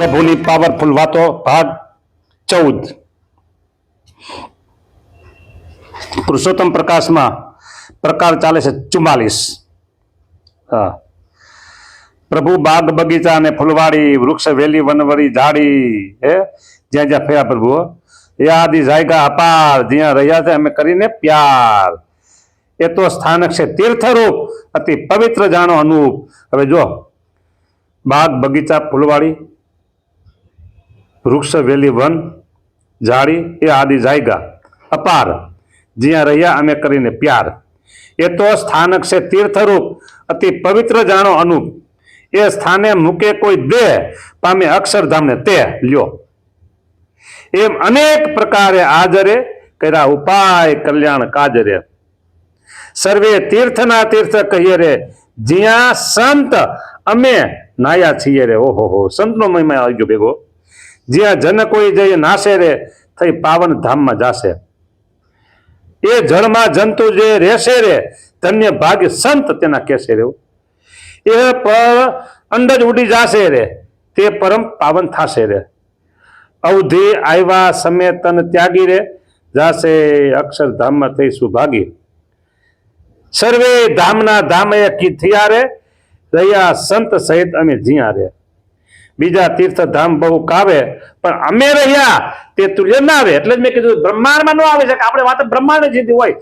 પ્રભુની પાવરફુલ વાતો ભાગ 14 પુરુષોત્તમ પ્રકાશમાં પ્રકાર ચાલે છે 44। હા, પ્રભુ બાગ બગીચા અને ફૂલવાડી વૃક્ષ વેલી વનવરી ઝાડી હે જ્યાં જ્યાં ફર્યા પ્રભુ યાદી જાયગા અપાર જ્યાં રહ્યા છે અમે કરીને પ્યાર એ તો સ્થાનક છે તીર્થરૂપ અતિ પવિત્ર જાણો અનુપ। હવે જો બાગ બગીચા ફૂલવાડી વૃક્ષ વેલી વન ઝાડી એ આદિ જાયગા અપાર જ્યાં રહ્યા અમે કરીને પ્યાર એ તો સ્થાનક છે તીર્થરૂપ અતિ પવિત્ર જાણો અનુપ। એ સ્થાને મૂકે કોઈ દેહ પામે અક્ષરધામને તે લ્યો। એમ અનેક પ્રકારે આદરે કર્યા ઉપાય કલ્યાણ કાજરે। સર્વે તીર્થના તીર્થ કહીએ રે જ્યાં સંત અમે નાયા છીએ રે। ઓહો સંતનો મહિમા આવી ગયો ભેગો। જ્યાં જન કોઈ જઈ નાશે રે થઈ પાવન ધામમાં જાશે। એ જળમાં જંતુ જે રહેશે રે ધન્ય ભાગ્ય સંત તેના કહેશે રે। એ પર અંડજ ઉડી જાશે રે તે પરમ પાવન થાશે રે। અવધિ આવ્યા સમે તન ત્યાગી રે જાશે અક્ષરધામમાં થઈ સુભાગી। સર્વે ધામના ધામએ થયા રે રહ્યા સંત સહિત અમે જીયા રે। બીજા તીર્થ ધામ બહુ કાવે પણ અમે રહ્યા તે તુલ્ય ના આવે। એટલે જ મેં કીધું બ્રહ્માંડમાં ન આવે છે કે આપણે વાત બ્રહ્માંડ સીધી હોય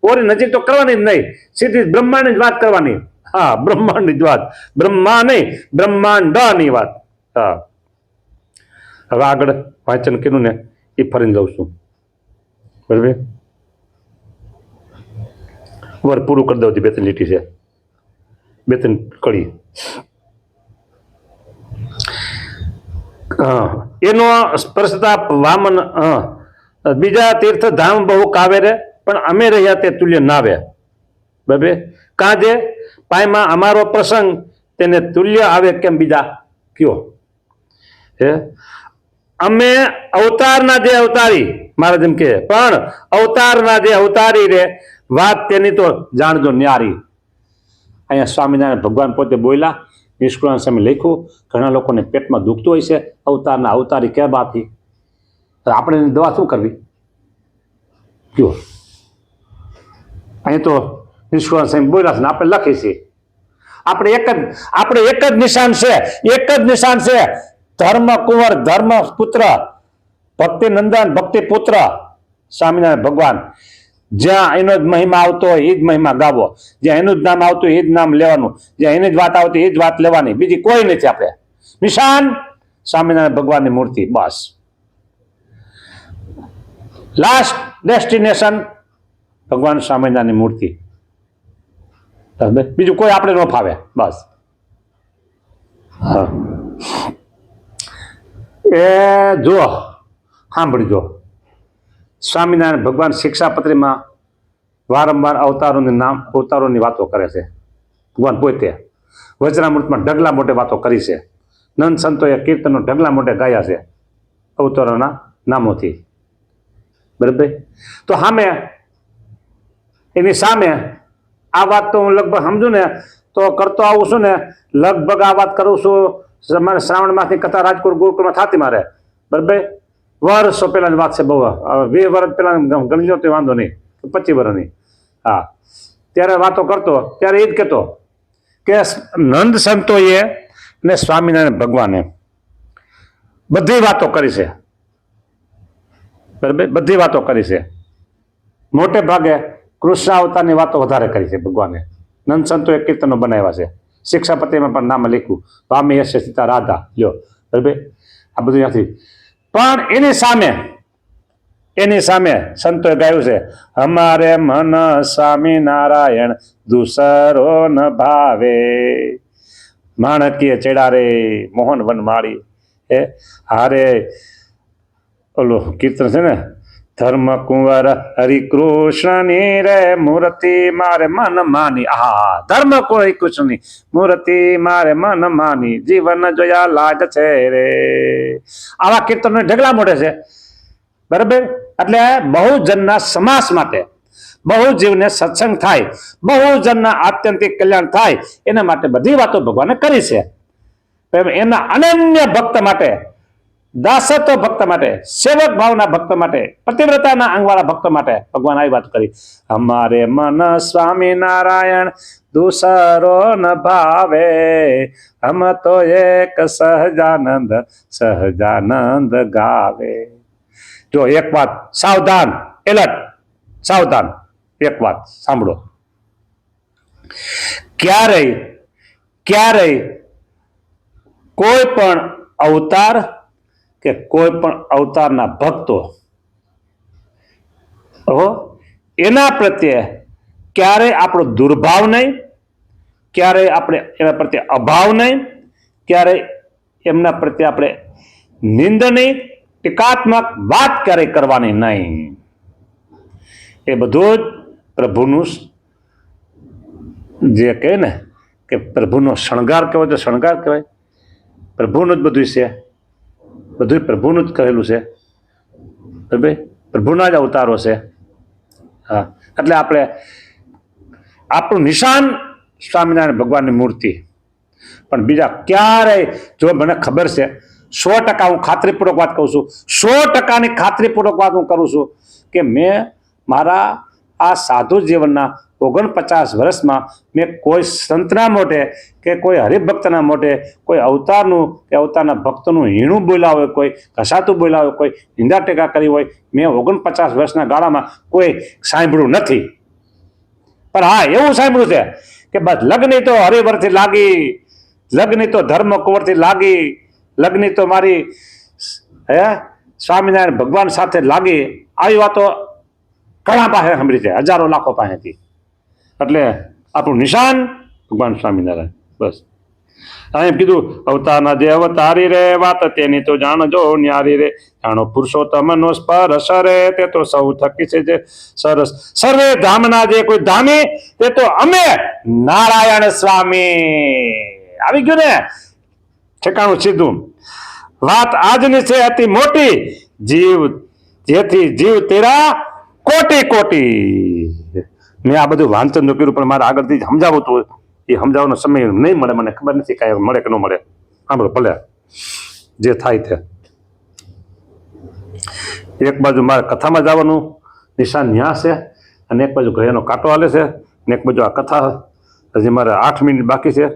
ઓરી નજીક તો કરવાની જ નહીં, સીધી બ્રહ્માંડની જ વાત કરવાની। હા, બ્રહ્માંડની જ વાત, બ્રહ્મા નહીં બ્રહ્માંડની વાત। હા, હવે આગળ વાંચન કર્યું ને એ ફરીને જાઉં છું બરાબર। વર પૂરું કરી દઉં બે ત્રણ લીટી છે, બે ત્રણ કડી। એનો સ્પર્શતાપ વામન બીજા તીર્થ ધામ બહુ કાવે રે પણ અમે રહ્યા તે તુલ્ય નાવે બરાબર। કાજે પાયમાં અમારો પ્રસંગ તેને તુલ્ય આવે કેમ બીજા કયો હે। અમે અવતારના જે અવતારી મારા જેમ કે પણ અવતારના જે અવતારી રે વાત તેની તો જાણજો ન્યારી। અહીંયા સ્વામિનારાયણ ભગવાન પોતે બોલ્યા, નિષ્કુળાન સામે લખ્યું, ઘણા લોકોને પેટમાં દુખતું હોય છે અવતારના અવતારી કહેવાથી, આપણે એની દવા શું કરવી કયો। અહીં તો નિષ્કુળાન સામે બોલ્યા છે ને આપણે લખી છીએ। આપણે એક જ નિશાન છે, એક જ નિશાન છે, ધર્મ કુંવર ધર્મ પુત્ર ભક્તિ નંદન ભક્તિ પુત્ર સ્વામિનારાયણ ભગવાન। જ્યાં એનો જ મહિમા આવતો હોય એ જ મહિમા ગાવો, જ્યાં એનું જ નામ આવતું એ જ નામ લેવાનું, જ્યાં એની જ વાત આવતી એ જ વાત લેવાની, બીજી કોઈ નથી। આપણે નિશાન સ્વામિનારાયણ ભગવાનની મૂર્તિ, બસ લાસ્ટ ડેસ્ટિનેશન ભગવાન સ્વામિનારાયણની મૂર્તિ, બીજું કોઈ આપણે ન ફાવે બસ। હા, એ જો સાંભળજો, સ્વામિનારાયણ ભગવાન શિક્ષાપત્રીમાં વારંવાર અવતારોની વાતો કરે છે ભગવાન પોતે। વચનામૃતમાં ઢગલા મોટે વાતો કરી છે, નંદ સંતોએ કીર્તનો ઢગલા મોટે ગાયા છે અવતારોના નામોથી બરાબર। તો સામે એની સામે આ વાત તો હું લગભગ સમજુ ને તો કરતો આવું છું ને, લગભગ આ વાત કરું છું મારે શ્રાવણ માસની કથા રાજકોટ ગુરુકુળમાં થતી મારે બરાબર, વર્ષો પહેલાની વાત છે, બહુ 20 વર્ષ પહેલા ગણી લો તો વાંધો નહીં, 25 વર્ષની। હા, ત્યારે વાતો કરતો ત્યારે એ જ કહેતો કે નંદ સંતોએ ને સ્વામિનારાયણ ભગવાને બધી વાતો કરી છે બરાબર, બધી વાતો કરી છે। મોટે ભાગે કૃષ્ણ અવતારની વાતો વધારે કરી છે ભગવાને। નંદ સંતોએ કીર્તનો બનાવ્યા છે, શિક્ષાપત્રીમાં પણ નામ લખ્યું, વામે યશે સીતા રાધા લ્યો બરાબર, આ બધું નથી। પણ એની સામે સંતોએ ગાયું છે, અમારે મન સ્વામિનારાયણ દુસરો ન ભાવે, માણકીય ચેડા રે મોહન વન માળી હે હારે ઓલો કીર્તન છે ને, ધર્મ કુંવર હરિકૃષ્ણની રે મૂર્તિ મારે મન માની। હા, ધર્મ કુંવર હરિકૃષ્ણની મૂર્તિ મારે મન માની, જીવન જોયા લાજ છે રે। આવા કીર્તનો ઢગલા મોઢે છે બરાબર। એટલે બહુજનના સમાસ માટે, બહુજીવને સત્સંગ થાય, બહુજનના આત્યંતિક કલ્યાણ થાય એના માટે બધી વાતો ભગવાને કરી છે એના અનન્ય ભક્ત માટે, દાસત્વ ભક્ત માટે, સેવક ભાવના ભક્ત માટે, પતિવ્રતાના અંગવાળા ભક્ત માટે ભગવાન આવી વાત કરી. અમારે મન સ્વામી નારાયણ દૂસરો ન ભાવે, હમ તો એક સહજાનંદ સહજાનંદ ગાવે. જો એક વાત સાવધાન, એલર્ટ, સાવધાન, એક વાત સાંભળો. ક્યારેય કોઈ પણ અવતાર કે કોઈ પણ અવતારના ભક્તો એના પ્રત્યે ક્યારેય આપણો દુર્ભાવ નહીં, ક્યારેય આપણે એના પ્રત્યે અભાવ નહીં, ક્યારેય એમના પ્રત્યે આપણે નિંદનીય ટીકાત્મક વાત ક્યારેય કરવાની નહીં. એ બધું જ પ્રભુનું જે કહે ને કે પ્રભુનો શણગાર કહેવાય તો શણગાર કહેવાય. પ્રભુનું જ બધું છે, બધું પ્રભુનું જ કહેલું છે, પ્રભુના જ અવતારો છે. હા, એટલે આપણે આપણું નિશાન સ્વામિનારાયણ ભગવાનની મૂર્તિ. પણ બીજા ક્યારેય, જો મને ખબર છે 100% હું ખાતરીપૂર્વક વાત કરું છું, 100%ની ખાતરીપૂર્વક વાત હું કરું છું કે મેં મારા આ સાધુ જીવનના 49 વર્ષમાં મેં કોઈ સંતના મોઢે કે કોઈ હરિભક્તના મોઢે કોઈ અવતારનું કે અવતારના ભક્તનું હીણું બોલ્યા હોય, કોઈ ઘસાતું બોલ્યા હોય, કોઈ નિંદા ટેકા કરી હોય, મેં 49 વર્ષના ગાળામાં કોઈ સાંભળ્યું નથી. પણ હા, એવું સાંભળ્યું છે કે બસ લગ્ન તો હરિવરથી લાગી, લગ્ન તો ધર્મ કુંવરથી લાગી, લગ્ન તો મારી સ્વામિનારાયણ ભગવાન સાથે લાગી. આવી વાતો ઘણા પાસે સાંભળી છે, હજારો લાખો પાસેથી. એટલે આપણું નિશાન ભગવાન સ્વામિનારાયણ. બસ એમ કીધું, અવતારના જે અવતારી રે, વાત તેની તો જાણજો ન્યારી રે, જાણો પુરુષોત્તમનો સ્પર્શ રે, તે તો સૌ થકી છે જે સરસ. સર્વે ધામના જે કોઈ ધામી, તે તો અમે નારાયણ સ્વામી. આવી ગયું ને ઠેકાણું સીધું. વાત આજની છે અતિ મોટી, જીવ જેથી જીવ તેરા કોટી કોટી. મેં આ બધું વાંચન કર્યું, પણ મારે આગળથી સમજાવવું હતું, એ સમજાવવાનો સમય નહીં મળે, મને ખબર નથી કાંઈ મળે કે ન મળે. સાંભળો ભલે જે થાય તે. એક બાજુ મારે કથામાં જવાનું નિશાન ન્યા છે, અને એક બાજુ ઘરેનો કાંટો હાલે છે, અને એક બાજુ આ કથા. હજી મારે 8 મિનિટ બાકી છે.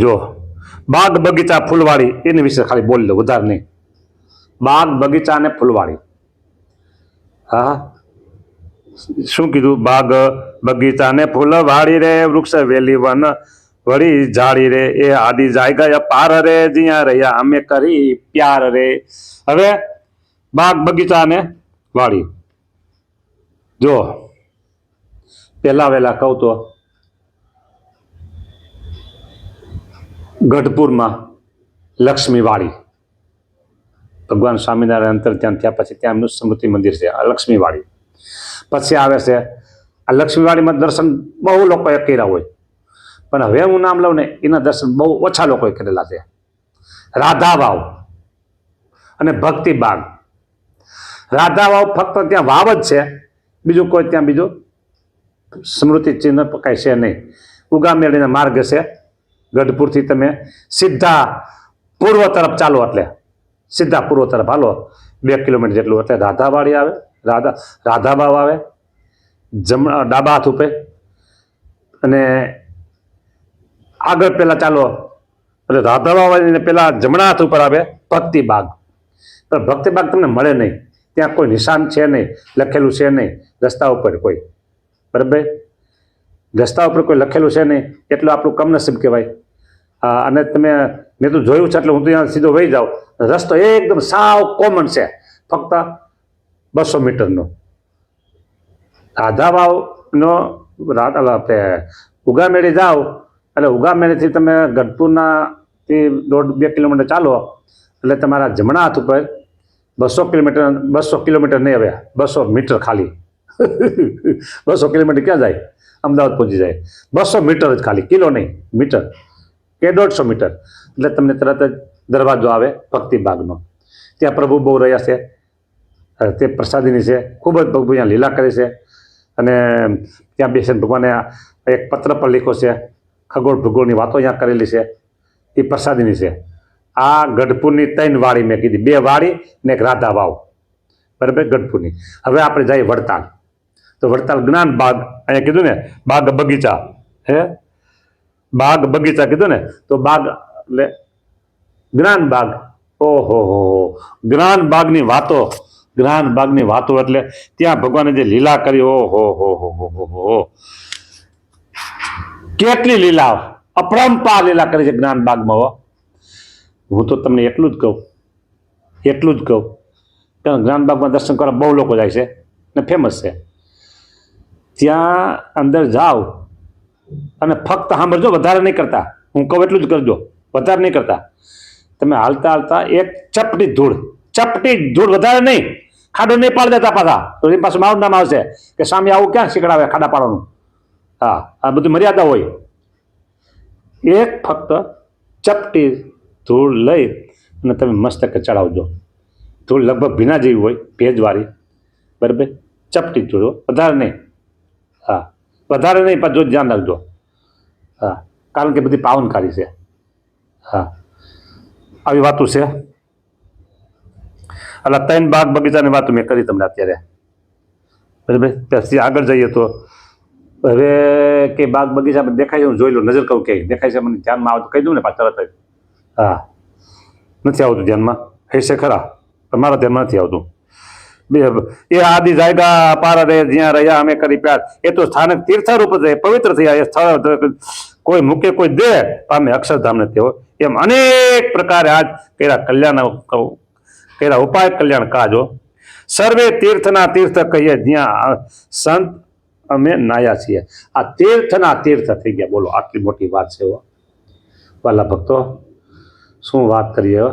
જો બાગ બગીચા ફૂલવાડી એની વિશે ખાલી બોલી લો, વધારે નહીં. બાગ બગીચા અને ફૂલવાડી. હા, શું કીધું? બાગ બગીચા ને ફૂલવાડી રે, વૃક્ષ વેલી વન વળી જાડી રે, એ આદિ જાય ગયા પાર રે, જ્યાં રહ્યા અમે કરી પ્યાર રે. હવે બાગ બગીચા ને વાડી. જો પેલા વેલા કહું તો ગઢપુરમાં લક્ષ્મીવાડી, ભગવાન સ્વામિનારાયણ અંતર ધ્યાન થયા પછી ત્યાં એમનું સ્મૃતિ મંદિર છે, આ લક્ષ્મીવાડી. પછી આવે છે આ લક્ષ્મીવાડીમાં દર્શન બહુ લોકોએ કર્યા હોય, પણ હવે હું નામ લઉં ને એના દર્શન બહુ ઓછા લોકોએ કરેલા છે. રાધા વાવ અને ભક્તિ બાગ. રાધા વાવ ફક્ત ત્યાં વાવ જ છે, બીજું કોઈ ત્યાં બીજું સ્મૃતિ ચિહ્ન કાંઈ છે નહીં. ઉગામેળીના માર્ગ છે, ગઢપુરથી તમે સીધા પૂર્વ તરફ ચાલો, એટલે સીધા પૂર્વ તરફ હાલો 2 કિલોમીટર જેટલું, એટલે રાધાવાડી આવે, રાધા વાવ આવે જમણા ડાબા હાથ ઉપર, અને આગળ પેલા ચાલો એટલે રાધા વાવ આવીને પેલા જમણા હાથ ઉપર આવે ભક્તિ બાગ. પણ ભક્તિ બાગ તમને મળે નહીં, ત્યાં કોઈ નિશાન છે નહીં, લખેલું છે નહીં રસ્તા ઉપર કોઈ, બરાબર? રસ્તા ઉપર કોઈ લખેલું છે નહીં, એટલું આપણું કમનસીબ કહેવાય. અને તમે, મેં તો જોયું છે એટલે હું તો ત્યાં સીધો વહી જાઉં. રસ્તો એકદમ સાવ કોમન છે, ફક્ત 200 મીટરનો. રાધા વાવનો ઉગામેળી જાઓ એટલે ઉગામેળીથી તમે ગઢપુરનાથી 1.5-2 કિલોમીટર ચાલો એટલે તમારા જમણા હાથ ઉપર 200 કિલોમીટર નહીં, હવે 200 મીટર ખાલી. 200 કિલોમીટર ક્યાં જાય? અમદાવાદ પહોંચી જાય. 200 મીટર જ ખાલી, કિલો નહીં, મીટર કે 150 મીટર. એટલે તમને તરત જ દરવાજો આવે ભક્તિ બાગનો. ત્યાં પ્રભુ બહુ રહ્યા છે, તે પ્રસાદીની છે, ખૂબ જ પ્રભુ અહીંયા લીલા કરે છે. અને ત્યાં બેસીને ભગવાને એક પત્ર પર લખ્યો છે ખગોળ ભૂગોળની વાતો અહીંયા કરેલી છે, એ પ્રસાદીની છે. આ ગઢપુરની 3 વાડી મેં કીધી, 2 વાડી ને એક રાધા વાવ, બરાબર, ગઢપુરની. હવે આપણે જઈએ વડતાલ. તો વડતાલ જ્ઞાન બાગ, અહીંયા કીધું ને બાગ બગીચા, હે બાગ બગીચા કીધું ને, તો બાગ એટલે જ્ઞાન બાગ. ઓહો હો, જ્ઞાન બાગની વાતો, જ્ઞાન બાગની વાતો એટલે ત્યાં ભગવાને જે લીલા કરી, ઓહો હો હો હો હો, કેટલી લીલા, અપરંપાર લીલા કરી છે જ્ઞાન બાગમાં. હો, હું તો તમને એટલું જ કહું, એટલું જ કહું કે જ્ઞાન બાગમાં દર્શન કરવા બહુ લોકો જાય છે ને ફેમસ છે. ત્યાં અંદર જાઓ અને ફક્ત સાંભળજો, વધારે નહીં કરતા, હું કહું એટલું જ કરજો, વધારે નહીં કરતા. તમે હાલતા હાલતા એક ચપટી ધૂળ, વધારે નહીં, ખાડો નહીં પાડી દેતા પાછા, તો એની પાસે મારું નામ આવશે કે સામે આવું ક્યાં શીખડાવે ખાડા પાડવાનું. હા, આ બધી મર્યાદા હોય. એક ફક્ત ચપટી ધૂળ લઈ અને તમે મસ્તકે ચડાવજો. ધૂળ લગભગ ભીના જેવી હોય, ભેજવાળી, બરાબર, ચપટી ધૂળ, વધારે નહીં. હા, વધારે નહીં, પણ જો ધ્યાન રાખજો. હા, કારણ કે બધી પાવનકારી છે. હા, આવી વાતો છે. એટલે 3 બાગ બગીચાની વાતો મેં કરી તમને અત્યારે, બરાબર. ત્યાંથી આગળ જઈએ તો હવે કે બાગ બગીચા દેખાય છે, હું જોઈ લઉં, નજર કહું કે દેખાય છે, મને ધ્યાનમાં આવે તો કહી દઉં ને પાછળ તરત જ. હા, નથી આવતું ધ્યાનમાં, હશે ખરા પણ મારા ધ્યાનમાં નથી આવતું. એ આદિ જાયગા પાર રે જ્યાં રહ્યા અમે કરી પ્યાર, એ તો સ્થાનક તીર્થરૂપ છે, પવિત્ર થયા. એ સ્થળ કોઈ મૂકે કોઈ દે પામે અક્ષરધામ નથી. હોય એમ અનેક પ્રકારે આજ કર્યા કલ્યાણ, કર્યા ઉપાય કલ્યાણ કાજો. સર્વે તીર્થના તીર્થ કહીએ જ્યાં સંત અમે નાયા છીએ. આ તીર્થના તીર્થ થઈ ગયા. બોલો, આટલી મોટી વાત છે. વાલા ભક્તો, શું વાત કરીએ.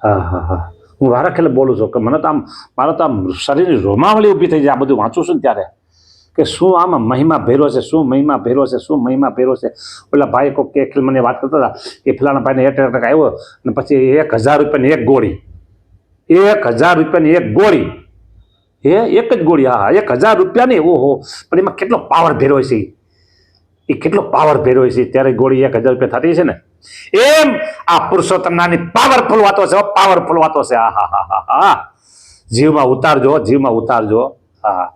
હા હા હા, હું વારા ખેલે બોલું છું કે મને તો આમ, મારા તો આમ શરીરની રોમાવળી ઊભી થઈ જાય આ બધું વાંચું છું ને ત્યારે, કે શું આમાં મહિમા ભેરો છે, શું મહિમા ભેરો છે, શું મહિમા ભેરો છે. ઓલા ભાઈ કોઈ કે મને વાત કરતા હતા કે ફલાણા ભાઈને એટેક આવ્યો અને પછી 1000 રૂપિયાની એક ગોળી, 1000 રૂપિયાની એક ગોળી, એક જ ગોળી. હા, 1000 રૂપિયાની. ઓહો, પણ એમાં કેટલો પાવર ભેરો છે, એ કેટલો પાવર ભેરો છે, ત્યારે ગોળી 1000 રૂપિયા થતી છે ને. એમ આ પુરુષોત્તમ નાની પાવરફુલ વાતો છે, પાવરફુલ વાતો છે. હા હા હા હા હા, જીવમાં ઉતારજો, જીવમાં ઉતારજો. હા,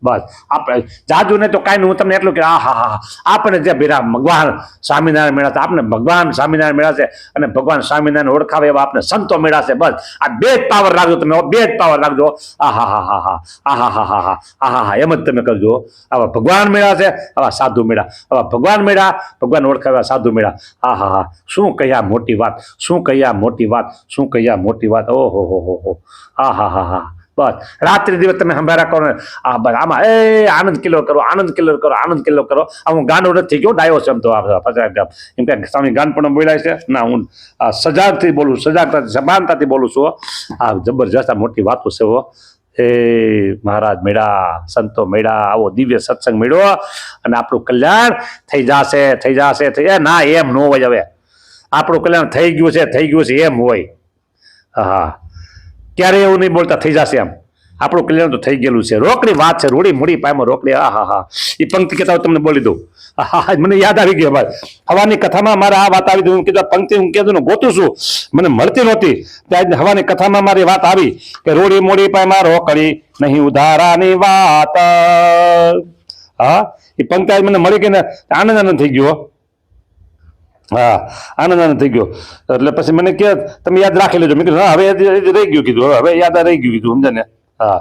બસ આપણે જાજુ ને તો કાંઈ નહીં. હું તમને એટલું કે હા હા હા, આપણે જે ભેરા ભગવાન સ્વામિનારાયણ મેળા છે, આપણે ભગવાન સ્વામિનારાયણ મેળા છે અને ભગવાન સ્વામિનારાયણ ઓળખાવે એવા આપણે સંતો મેળા છે. બસ આ 2 જ પાવર રાખજો તમે, 2 જ પાવર રાખજો. આ હા હા હા હા, આ હા હા હા હા, આ હા હા, એમ જ તમે કરજો. આવા ભગવાન મેળા છે, આવા સાધુ મેળા, આવા ભગવાન મેળા, ભગવાન ઓળખાવ્યા સાધુ મેળા. હા હા હા, શું કયા મોટી વાત, શું કયા મોટી વાત, શું કયા મોટી વાત. ઓહો હો હો હો, હા હા હા હા. બસ રાત્રિ દિવસ તમે સંભાળ્યા કરો ને. આ બસ આમાં આનંદ કિલ્લો કરો, આનંદ કિલ્લો કરો, આનંદ કિલ્લો કરો. આ હું ગાંડો નથી થઈ ગયો, ડાયો છે એમ તો. એમ કે સ્વામી ગાંડપણ બોલાય છે ના, હું સજાગથી બોલું, સજાગતાથી, સભાનતાથી બોલું છું. આ જબરજસ્ત આ મોટી વાતો છે. એ મહારાજ મેળા, સંતો મેળા, આવો દિવ્ય સત્સંગ મેળવો અને આપણું કલ્યાણ થઈ જશે, થઈ જશે. ના, એમ ન હોય. હવે આપણું કલ્યાણ થઈ ગયું છે, થઈ ગયું છે એમ હોય. હા, ક્યારે એવું નહીં બોલતા થઈ જશે એમ. આપણું કલ્યાણ તો થઈ ગયેલું છે. રોકડી વાત છે, રૂડી મૂડી પાયમાં રોકડી. હા હા હા, એ પંક્તિ કહેતા તમને બોલી દઉં. હા, મને યાદ આવી ગયો ભાઈ. હવાની કથામાં મારે આ વાત આવી. હું કીધું પંક્તિ, હું કીધું ને ગોતું છું, મને મળતી નહોતી. ત્યાં હવાની કથામાં મારી વાત આવી કે રૂડી મૂડી પાયમાં રોકડી નહીં ઉધારાની વાત. હા, એ પંક્તિ આજ મને મળી ગઈ ને, આનંદ આનંદ થઈ ગયો. હા, આનંદ આનંદ થઈ ગયો. એટલે પછી મને કે તમે યાદ રાખી લેજો. મેં કીધું હા, હવે રહી ગયું કીધું, હવે યાદ રહી ગયું કીધું, સમજે ને. હા,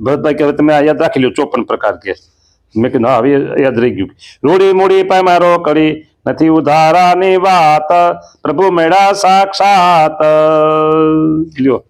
ભરતભાઈ કે હવે તમે આ યાદ રાખી લો, 54 પ્રકાર કે. મેં કીધું હા, હવે યાદ રહી ગયું. રૂડી મૂડી પાય મારો કરી નથી ઉધારાની વાત, પ્રભુ મેળા સાક્ષાત લ્યો.